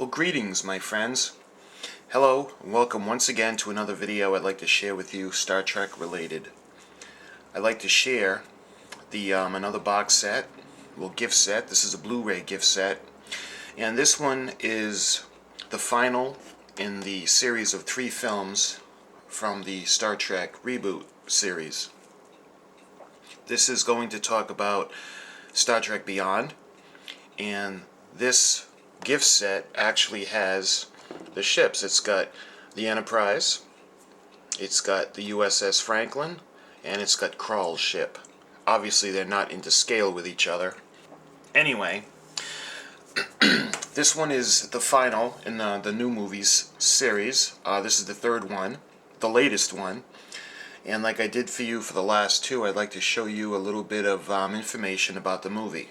Well, greetings, my friends. Hello, and welcome once again to another video I'd like to share with you, Star Trek related. I'd like to share the another box set, gift set. This is a Blu-ray gift set, and this one is the final in the series of 3 films from the Star Trek reboot series. This is going to talk about Star Trek Beyond, and this gift set actually has the ships. It's got the Enterprise, it's got the U.S.S. Franklin, and it's got Krall's ship. Obviously they're not into scale with each other. Anyway, this one is the final in the new movies series. This is the 3rd one, the latest one. And like I did for you for the last 2, I'd like to show you a little bit of information about the movie.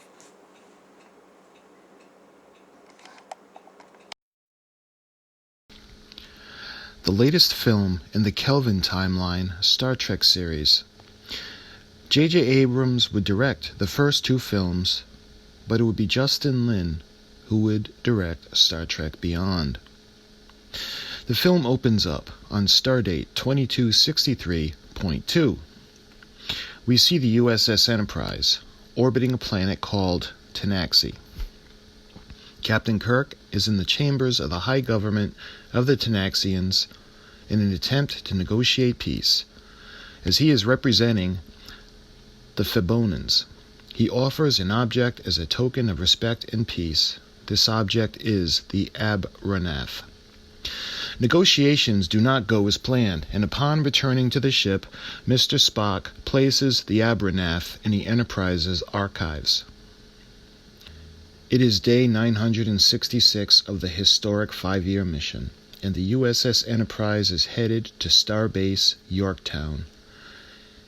The latest film in the Kelvin timeline Star Trek series. J.J. Abrams would direct the first 2 films, but it would be Justin Lin who would direct Star Trek Beyond. The film opens up on Stardate 2263.2. We see the U.S.S. Enterprise orbiting a planet called Tanaxi. Captain Kirk is in the chambers of the high government of the Tanaxians in an attempt to negotiate peace. As he is representing the Febonans, he offers an object as a token of respect and peace. This object is the Abranath. Negotiations do not go as planned, and upon returning to the ship, Mr. Spock places the Abranath in the Enterprise's archives. It is day 966 of the historic 5-year mission, and the U.S.S. Enterprise is headed to Starbase Yorktown.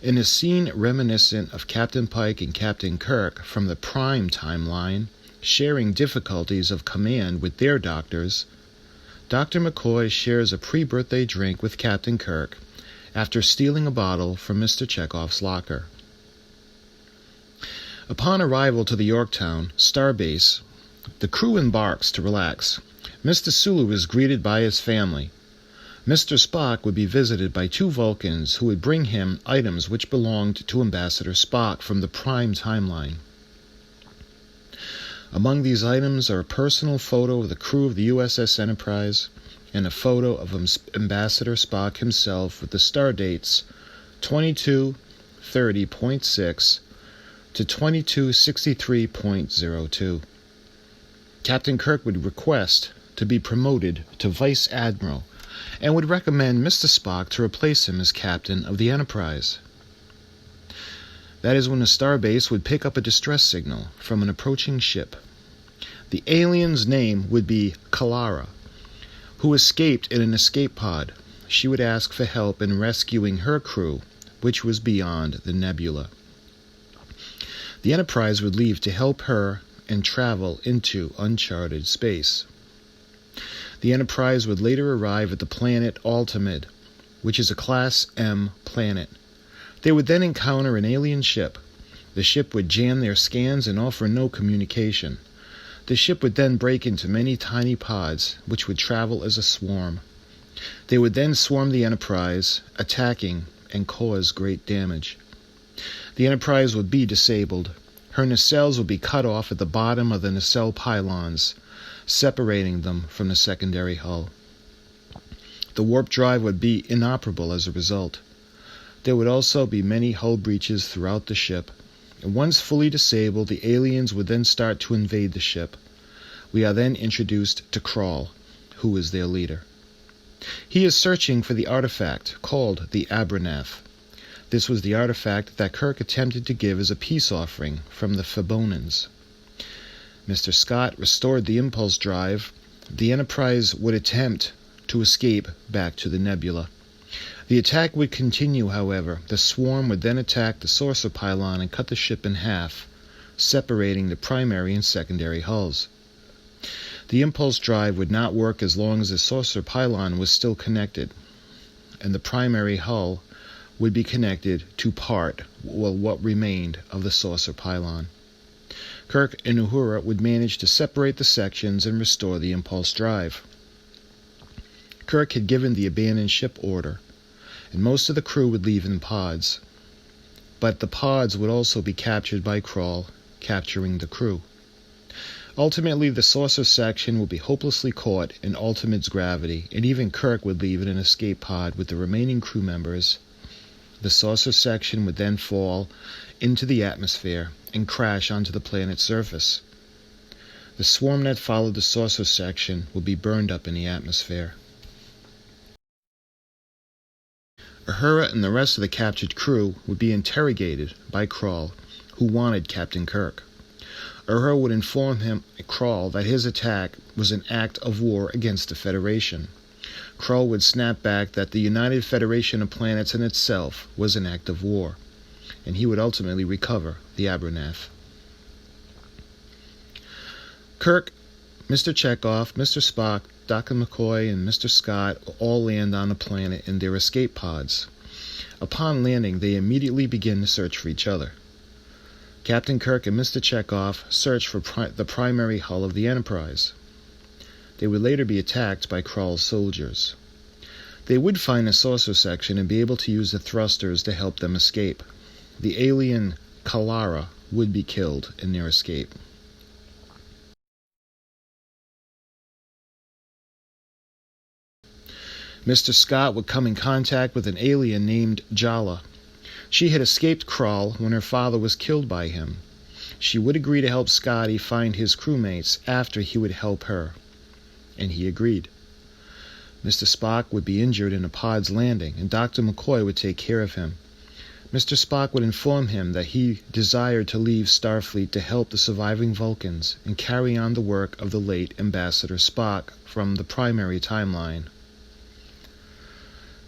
In a scene reminiscent of Captain Pike and Captain Kirk from the Prime timeline, sharing difficulties of command with their doctors, Dr. McCoy shares a pre-birthday drink with Captain Kirk after stealing a bottle from Mr. Chekhov's locker. Upon arrival to the Yorktown Starbase, the crew embarks to relax. Mr. Sulu is greeted by his family. Mr. Spock would be visited by 2 Vulcans who would bring him items which belonged to Ambassador Spock from the Prime timeline. Among these items are a personal photo of the crew of the U.S.S. Enterprise and a photo of Ambassador Spock himself with the star dates 2230.6 to 2263.02. Captain Kirk would request to be promoted to Vice Admiral and would recommend Mr. Spock to replace him as captain of the Enterprise. That is when the starbase would pick up a distress signal from an approaching ship. The alien's name would be Kalara, who escaped in an escape pod. She would ask for help in rescuing her crew, which was beyond the nebula. The Enterprise would leave to help her and travel into uncharted space. The Enterprise would later arrive at the planet Altamid, which is a Class M planet. They would then encounter an alien ship. The ship would jam their scans and offer no communication. The ship would then break into many tiny pods, which would travel as a swarm. They would then swarm the Enterprise, attacking and cause great damage. The Enterprise would be disabled. Her nacelles would be cut off at the bottom of the nacelle pylons, separating them from the secondary hull. The warp drive would be inoperable as a result. There would also be many hull breaches throughout the ship. And once fully disabled, the aliens would then start to invade the ship. We are then introduced to Krall, who is their leader. He is searching for the artifact called the Abranath. This was the artifact that Kirk attempted to give as a peace offering from the Febonans. Mr. Scott restored the impulse drive. The Enterprise would attempt to escape back to the nebula. The attack would continue, however. The swarm would then attack the saucer pylon and cut the ship in half, separating the primary and secondary hulls. The impulse drive would not work as long as the saucer pylon was still connected, and the primary hull would be connected to what remained of the saucer pylon. Kirk and Uhura would manage to separate the sections and restore the impulse drive. Kirk had given the abandoned ship order, and most of the crew would leave in pods. But the pods would also be captured by Krall, capturing the crew. Ultimately, the saucer section would be hopelessly caught in Ultimate's gravity, and even Kirk would leave in an escape pod with the remaining crew members. The saucer section would then fall into the atmosphere and crash onto the planet's surface. The swarm that followed the saucer section would be burned up in the atmosphere. Uhura and the rest of the captured crew would be interrogated by Krall, who wanted Captain Kirk. Uhura would inform Krall that his attack was an act of war against the Federation. Krall would snap back that the United Federation of Planets in itself was an act of war, and he would ultimately recover the Abernath. Kirk, Mr. Chekhov, Mr. Spock, Dr. McCoy, and Mr. Scott all land on the planet in their escape pods. Upon landing, they immediately begin to search for each other. Captain Kirk and Mr. Chekhov search for the primary hull of the Enterprise. They would later be attacked by Krall's soldiers. They would find a saucer section and be able to use the thrusters to help them escape. The alien Kalara would be killed in their escape. Mr. Scott would come in contact with an alien named Jala. She had escaped Krall when her father was killed by him. She would agree to help Scotty find his crewmates after he would help her, and he agreed. Mr. Spock would be injured in a pod's landing, and Dr. McCoy would take care of him. Mr. Spock would inform him that he desired to leave Starfleet to help the surviving Vulcans and carry on the work of the late Ambassador Spock from the primary timeline.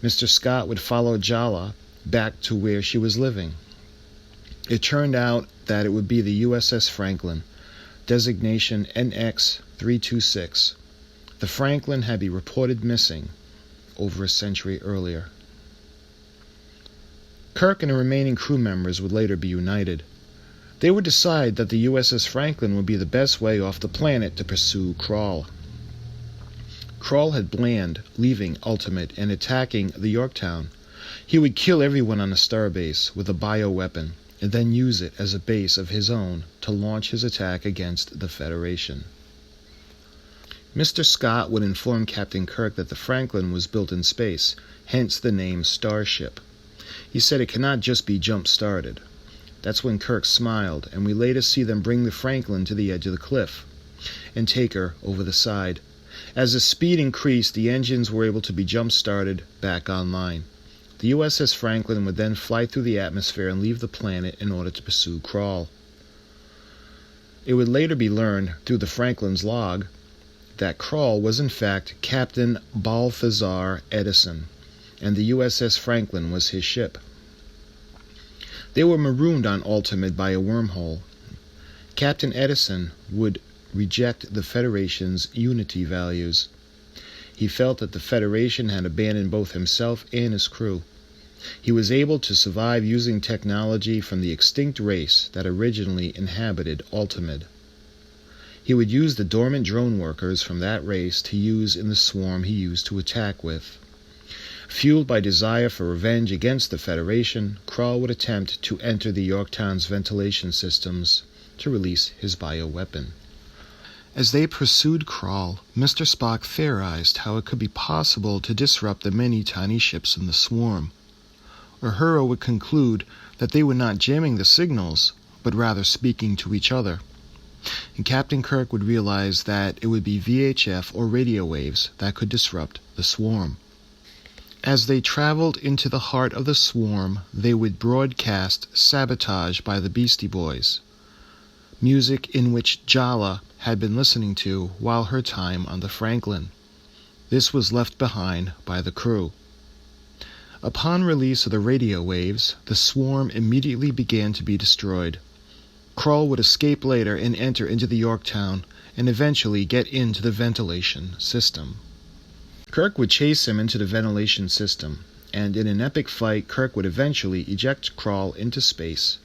Mr. Scott would follow Jala back to where she was living. It turned out that it would be the U.S.S. Franklin, designation NX-326. The Franklin had been reported missing over a century earlier. Kirk and the remaining crew members would later be united. They would decide that the U.S.S. Franklin would be the best way off the planet to pursue Krall. Krall had planned leaving Ultimate and attacking the Yorktown. He would kill everyone on the starbase with a bioweapon and then use it as a base of his own to launch his attack against the Federation. Mr. Scott would inform Captain Kirk that the Franklin was built in space, hence the name Starship. He said it cannot just be jump-started. That's when Kirk smiled, and we later see them bring the Franklin to the edge of the cliff and take her over the side. As the speed increased, the engines were able to be jump-started back online. The U.S.S. Franklin would then fly through the atmosphere and leave the planet in order to pursue Krall. It would later be learned through the Franklin's log that Krall was in fact Captain Balthazar Edison, and the U.S.S. Franklin was his ship. They were marooned on Ultimate by a wormhole. Captain Edison would reject the Federation's unity values. He felt that the Federation had abandoned both himself and his crew. He was able to survive using technology from the extinct race that originally inhabited Ultimate. He would use the dormant drone workers from that race to use in the swarm he used to attack with. Fueled by desire for revenge against the Federation, Krall would attempt to enter the Yorktown's ventilation systems to release his bioweapon. As they pursued Krall, Mr. Spock theorized how it could be possible to disrupt the many tiny ships in the swarm. Uhura would conclude that they were not jamming the signals, but rather speaking to each other. And Captain Kirk would realize that it would be VHF or radio waves that could disrupt the swarm. As they traveled into the heart of the swarm, they would broadcast Sabotage by the Beastie Boys, music in which Jala had been listening to while her time on the Franklin. This was left behind by the crew. Upon release of the radio waves, the swarm immediately began to be destroyed. Krall would escape later and enter into the Yorktown and eventually get into the ventilation system. Kirk would chase him into the ventilation system, and in an epic fight, Kirk would eventually eject Krall into space.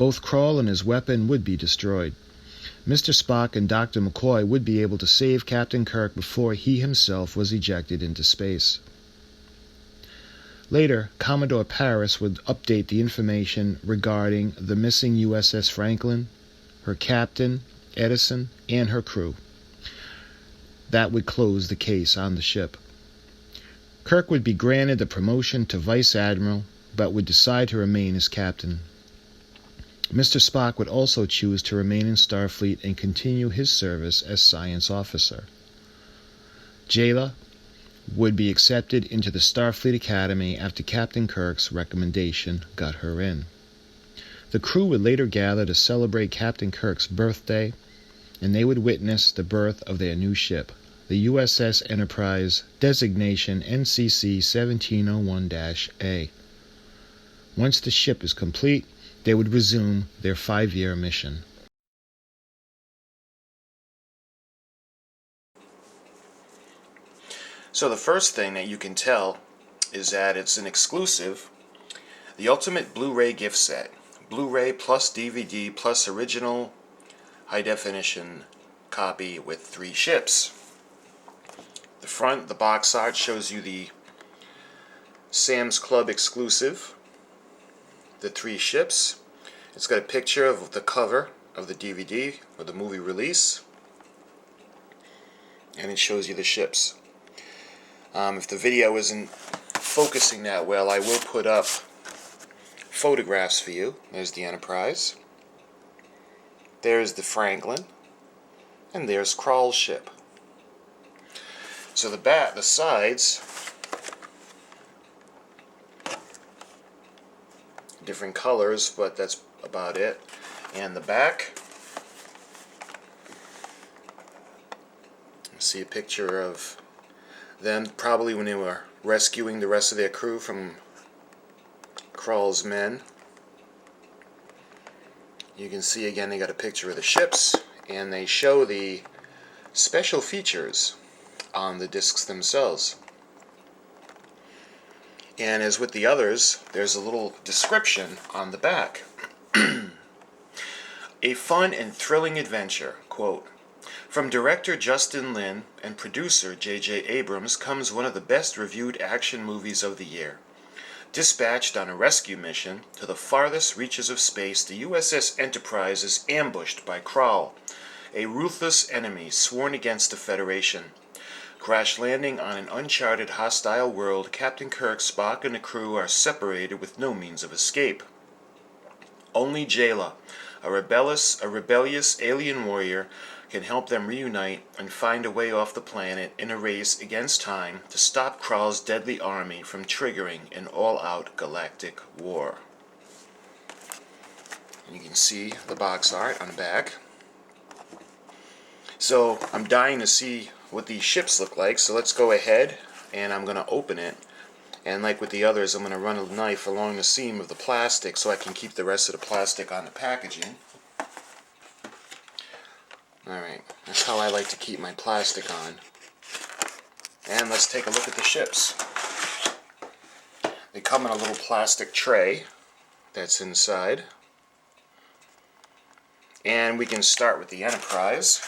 Both Krall and his weapon would be destroyed. Mr. Spock and Dr. McCoy would be able to save Captain Kirk before he himself was ejected into space. Later, Commodore Paris would update the information regarding the missing U.S.S. Franklin, her captain, Edison, and her crew. That would close the case on the ship. Kirk would be granted the promotion to Vice Admiral, but would decide to remain as captain. Mr. Spock would also choose to remain in Starfleet and continue his service as science officer. Jayla would be accepted into the Starfleet Academy after Captain Kirk's recommendation got her in. The crew would later gather to celebrate Captain Kirk's birthday, and they would witness the birth of their new ship, the U.S.S. Enterprise, designation NCC 1701-A. Once the ship is complete, they would resume their 5-year mission. So the first thing that you can tell is that it's an exclusive, the ultimate Blu-ray gift set. Blu-ray plus DVD plus original high-definition copy with 3 ships. The front, the box art, shows you the Sam's Club exclusive, the 3 ships. It's got a picture of the cover of the DVD or the movie release, and it shows you the ships. If the video isn't focusing that well, I will put up photographs for you. There's the Enterprise, there's the Franklin, and there's Krall's ship. So the sides, different colors, but that's about it. And the back, see a picture of them probably when they were rescuing the rest of their crew from Krall's men. You can see again they got a picture of the ships, and they show the special features on the discs themselves. And as with the others, there's a little description on the back. A fun and thrilling adventure, quote, "From director Justin Lin and producer J.J. Abrams comes one of the best reviewed action movies of the year. Dispatched on a rescue mission to the farthest reaches of space, the U.S.S. Enterprise is ambushed by Krall, a ruthless enemy sworn against the Federation. Crash landing on an uncharted hostile world, Captain Kirk, Spock, and the crew are separated with no means of escape. Only Jayla, a rebellious alien warrior, can help them reunite and find a way off the planet in a race against time to stop Krall's deadly army from triggering an all-out galactic war." And you can see the box art on the back. So I'm dying to see what these ships look like, so let's go ahead and I'm going to open it. And like with the others, I'm going to run a knife along the seam of the plastic so I can keep the rest of the plastic on the packaging. Alright, that's how I like to keep my plastic on. And let's take a look at the ships. They come in a little plastic tray that's inside. And we can start with the Enterprise.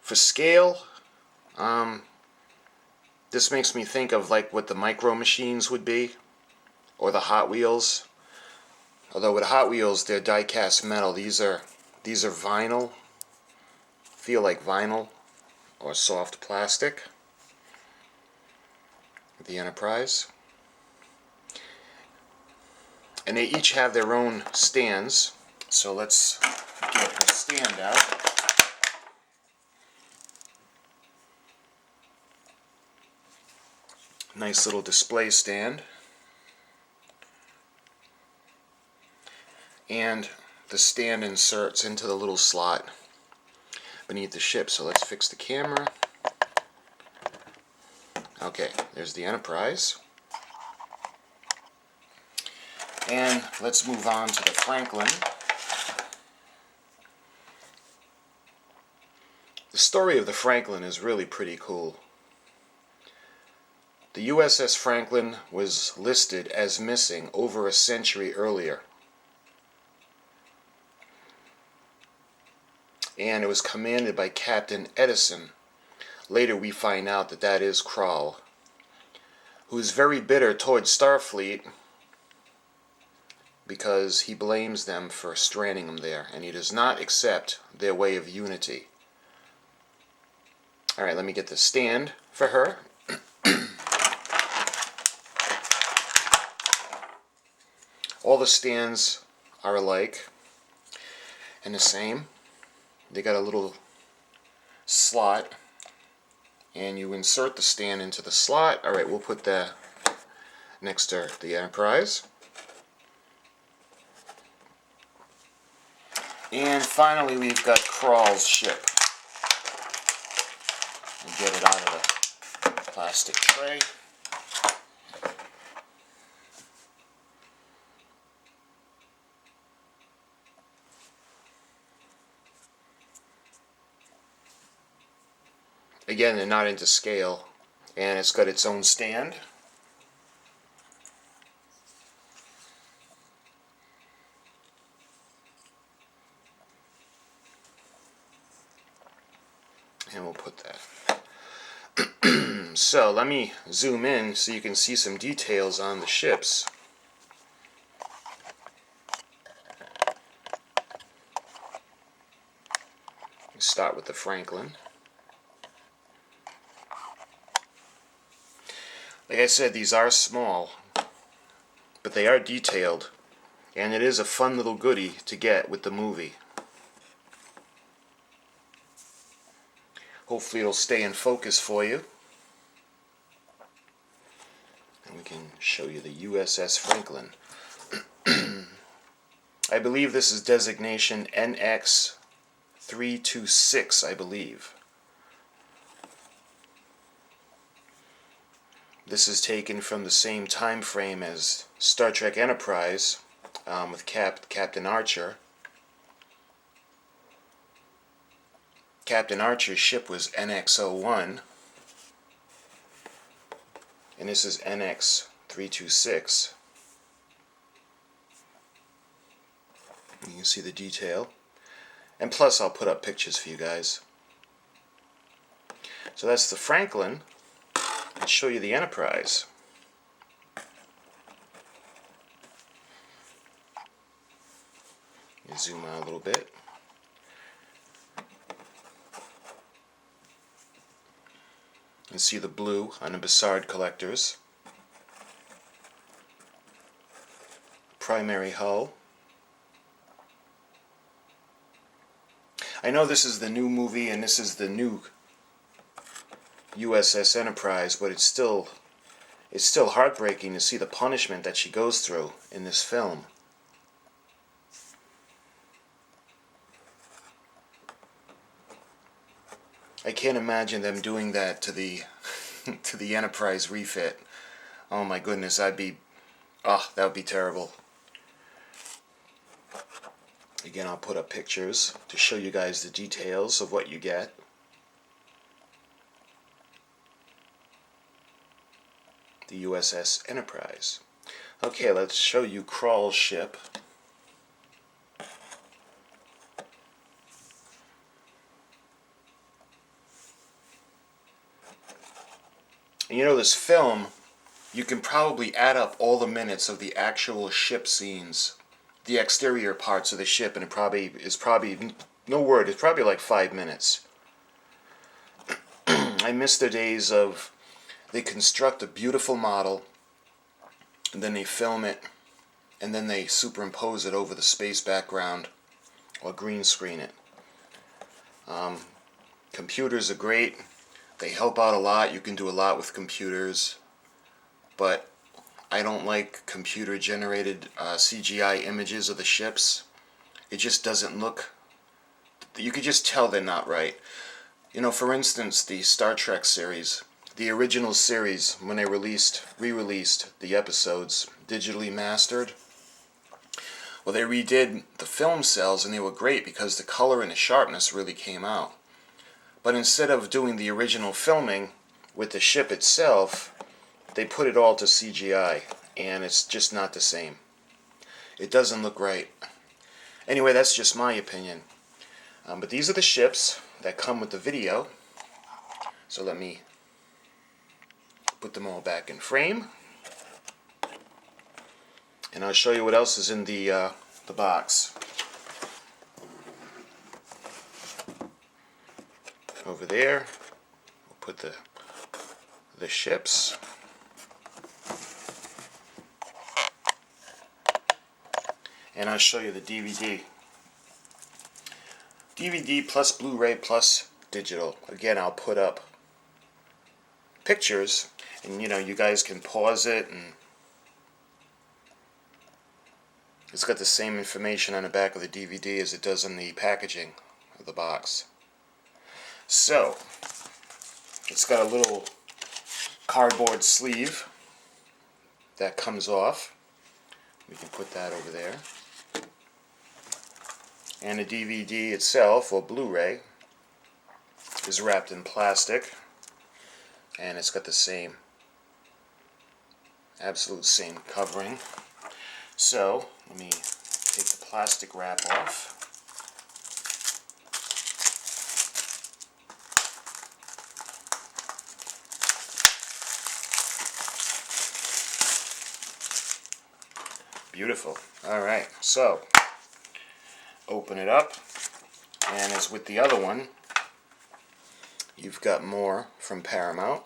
For scale, this makes me think of like what the Micro Machines would be, or the Hot Wheels. Although with Hot Wheels, they're die-cast metal. These are vinyl. Feel like vinyl or soft plastic. The Enterprise, and they each have their own stands. So let's get the stand out. Nice little display stand. And the stand inserts into the little slot beneath the ship. So let's fix the camera. Okay, there's the Enterprise. And let's move on to the Franklin. The story of the Franklin is really pretty cool. The U.S.S. Franklin was listed as missing over a century earlier, and it was commanded by Captain Edison. Later we find out that that is Krall, who is very bitter towards Starfleet because he blames them for stranding him there, and he does not accept their way of unity. Alright, let me get the stand for her. All the stands are alike and the same. They got a little slot, and you insert the stand into the slot. Alright, we'll put that next to the Enterprise. And finally we've got Krall's ship. We'll get it out of the plastic tray. Again, they're not into scale, and it's got its own stand. And we'll put that. So let me zoom in so you can see some details on the ships. Let's start with the Franklin. Like I said, these are small, but they are detailed, and it is a fun little goodie to get with the movie. Hopefully it'll stay in focus for you. And we can show you the U.S.S. Franklin. I believe this is designation NX-326, I believe. This is taken from the same time frame as Star Trek Enterprise with Captain Archer. Captain Archer's ship was NX-01, and this is NX-326. You can see the detail, and plus I'll put up pictures for you guys. So that's the Franklin. Let's show you the Enterprise. You zoom out a little bit. And see the blue on the Bassard collectors. Primary hull. I know this is the new movie and this is the new U.S.S. Enterprise, but it's still heartbreaking to see the punishment that she goes through in this film. I can't imagine them doing that to the to the Enterprise refit. Oh my goodness, that would be terrible. Again, I'll put up pictures to show you guys the details of what you get. The U.S.S. Enterprise. Okay, let's show you Krall's ship. And you know, this film, you can probably add up all the minutes of the actual ship scenes, the exterior parts of the ship, and it's probably no word, it's probably like 5 minutes. I miss the days of they construct a beautiful model, and then they film it, and then they superimpose it over the space background or green screen it. Computers are great. They help out a lot. You can do a lot with computers, but I don't like computer-generated CGI images of the ships. It just doesn't look... You could just tell they're not right. You know, for instance, the Star Trek series, the original series, when they re-released the episodes digitally mastered, well, they redid the film cells, and they were great because the color and the sharpness really came out. But instead of doing the original filming with the ship itself, they put it all to CGI, and it's just not the same. It doesn't look right. Anyway, that's just my opinion. But these are the ships that come with the video. So let me put them all back in frame. And I'll show you what else is in the box. Over there, we'll put the ships. And I'll show you the DVD. DVD plus Blu-ray plus digital. Again, I'll put up pictures, and you guys can pause it, and it's got the same information on the back of the DVD as it does on the packaging of the box. So, it's got a little cardboard sleeve that comes off. We can put that over there. And the DVD itself, or Blu-ray, is wrapped in plastic, and it's got the same, absolute same covering. So, let me take the plastic wrap off. Beautiful. Alright, so open it up, and as with the other one, you've got more from Paramount.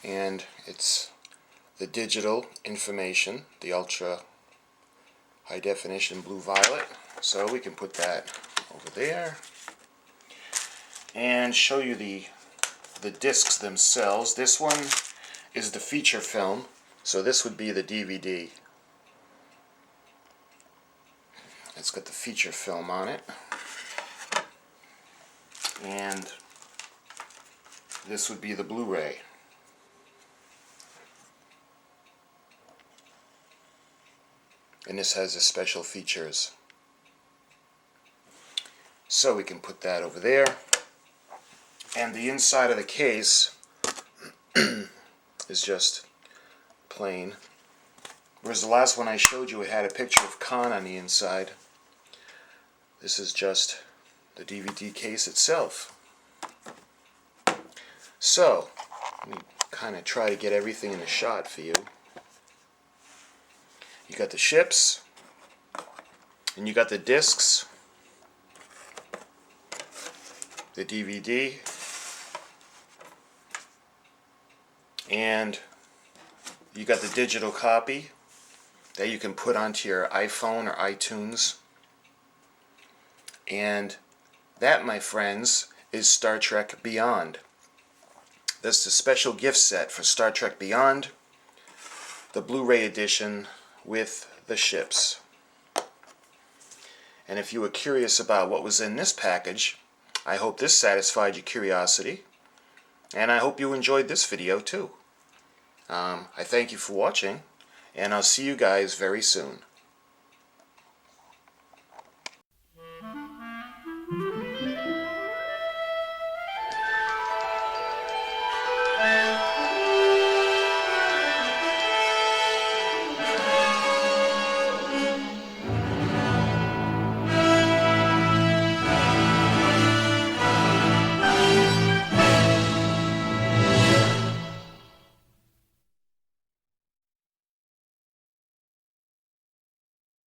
And it's the digital information, the ultra high definition blue violet. So we can put that over there and show you the discs themselves. This one is the feature film, so this would be the DVD. It's got the feature film on it, and this would be the Blu-ray. And this has the special features. So we can put that over there. And the inside of the case is just plain. Whereas the last one I showed you, it had a picture of Khan on the inside. This is just the DVD case itself. So, let me kind of try to get everything in the shot for you. You got the ships, and you got the discs, the DVD, and you got the digital copy that you can put onto your iPhone or iTunes. And that, my friends, is Star Trek Beyond. That's the special gift set for Star Trek Beyond, the Blu-ray edition with the ships. And if you were curious about what was in this package, I hope this satisfied your curiosity, and I hope you enjoyed this video too. I thank you for watching, and I'll see you guys very soon.